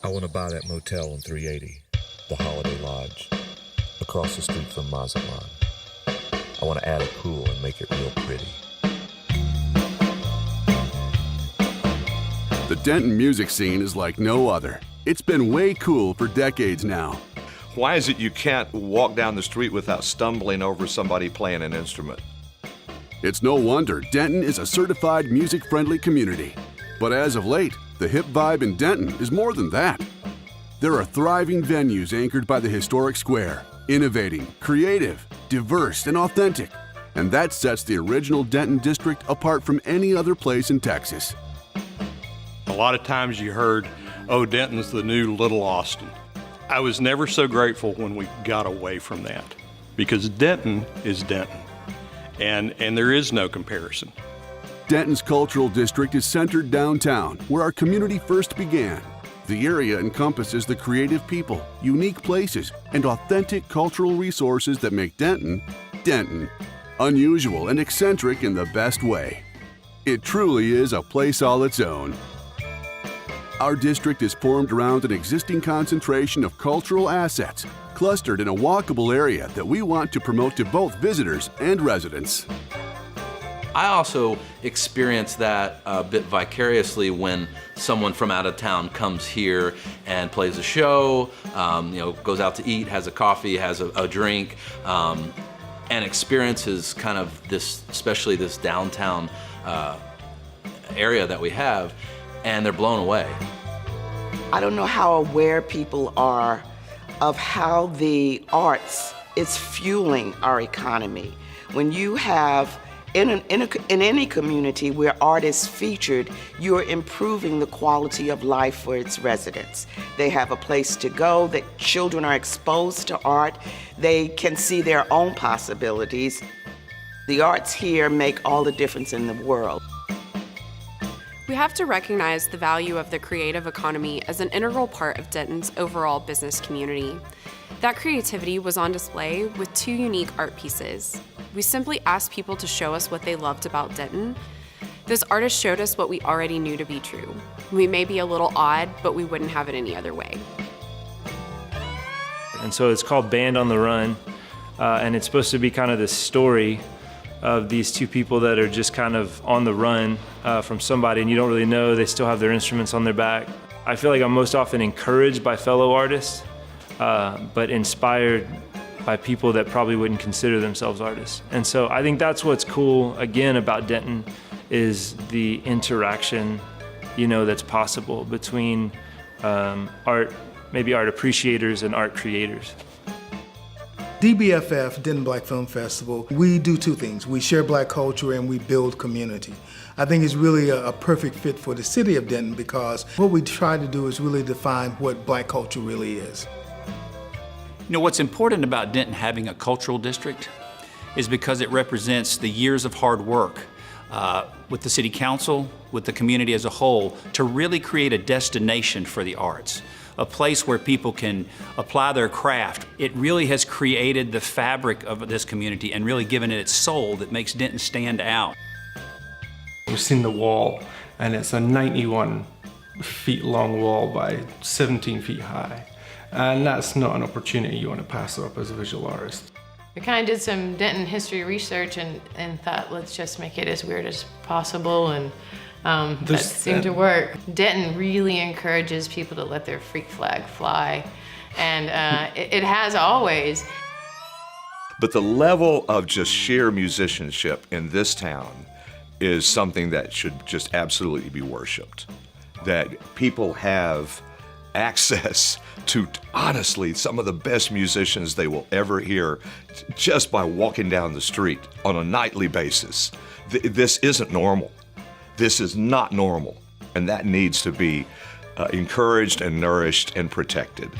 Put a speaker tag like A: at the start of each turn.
A: I want to buy that motel on 380, the Holiday Lodge, across the street from Mazatlan. I want to add a pool and make it real pretty.
B: The Denton music scene is like no other. It's been way cool for decades now.
C: Why is it you can't walk down the street without stumbling over somebody playing an instrument?
B: It's no wonder Denton is a certified music-friendly community. But as of late, the hip vibe in Denton is more than that. There are thriving venues anchored by the historic square, innovating, creative, diverse, and authentic. And that sets the original Denton District apart from any other place in Texas.
D: A lot of times you heard, oh, Denton's the new Little Austin. I was never so grateful when we got away from that, because Denton is Denton, and there is no comparison.
B: Denton's cultural district is centered downtown, where our community first began. The area encompasses the creative people, unique places, and authentic cultural resources that make Denton, Denton. Unusual and eccentric in the best way. It truly is a place all its own. Our district is formed around an existing concentration of cultural assets, clustered in a walkable area that we want to promote to both visitors and residents.
E: I also experience that a bit vicariously when someone from out of town comes here and plays a show, goes out to eat, has a coffee, has a drink, and experiences kind of this, especially this downtown area that we have, and they're blown away.
F: I don't know how aware people are of how the arts is fueling our economy. When you have in any community where art is featured, you're improving the quality of life for its residents. They have a place to go, that children are exposed to art, they can see their own possibilities. The arts here make all the difference in the world.
G: We have to recognize the value of the creative economy as an integral part of Denton's overall business community. That creativity was on display with 2 unique art pieces. We simply asked people to show us what they loved about Denton. Those artists showed us what we already knew to be true. We may be a little odd, but we wouldn't have it any other way.
H: And so it's called Band on the Run, and it's supposed to be kind of this story of these 2 people that are just kind of on the run from somebody, and you don't really know, they still have their instruments on their back. I feel like I'm most often encouraged by fellow artists, but inspired by people that probably wouldn't consider themselves artists. And so I think that's what's cool, again, about Denton, is the interaction, that's possible between maybe art appreciators and art creators.
I: DBFF, Denton Black Film Festival, we do 2 things. We share Black culture and we build community. I think it's really a perfect fit for the city of Denton, because what we try to do is really define what Black culture really is.
J: What's important about Denton having a cultural district is because it represents the years of hard work with the city council, with the community as a whole, to really create a destination for the arts, a place where people can apply their craft. It really has created the fabric of this community and really given it its soul that makes Denton stand out.
K: We've seen the wall, and it's a 91 feet long wall by 17 feet high. And that's not an opportunity you want to pass up as a visual artist.
L: We kind of did some Denton history research and thought, let's just make it as weird as possible, and that seemed to work. Denton really encourages people to let their freak flag fly, and it has always.
C: But the level of just sheer musicianship in this town is something that should just absolutely be worshiped. That people have access to, honestly, some of the best musicians they will ever hear just by walking down the street on a nightly basis. This isn't normal. This is not normal, and that needs to be encouraged and nourished and protected.